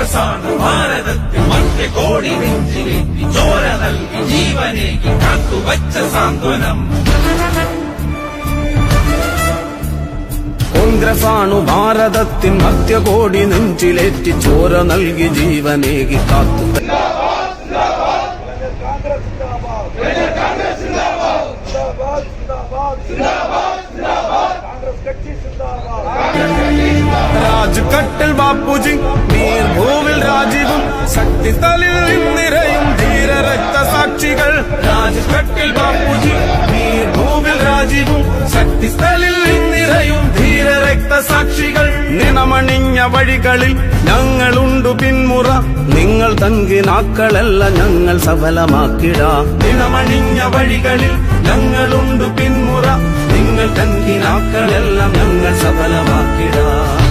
കോൺഗ്രസാണ് ഭാരതത്തിൽ മധ്യകോടി നെഞ്ചിലേറ്റി ചോര നൽകി ജീവനേകി കാത്തുവച്ച സാന്ത്വനം. കോൺഗ്രസാണു ഭാരതത്തിൻ മധ്യകോടി നെഞ്ചിലേറ്റി ചോര നൽകി ജീവനേകി കാത്തു. രാജ്കട്ടിൽ ബാപ്പുജി, നീർഭൂവിൽ രാജീവും, ശക്തിസ്ഥലിൽ നിറയും ധീര രക്തസാക്ഷികൾ. രാജ്കട്ടിൽ ബാപ്പുജി, നീർഭൂവിൽ രാജീവും, ശക്തിസ്ഥലിൽ നിറയും ധീര രക്തസാക്ഷികൾ. നിണമണിഞ്ഞ വഴികളിൽ ഞങ്ങളുണ്ടു പിന്മുറ, നിങ്ങൾ തങ്കിനാക്കളല്ല ഞങ്ങൾ സഫലമാക്കിടാം. നിണമണിഞ്ഞ വഴികളിൽ ഞങ്ങളുണ്ടു പിന്മുറ, നിങ്ങൾ തങ്കിനാക്കളെല്ലാം ഞങ്ങൾ സഫലമാക്കിടാം.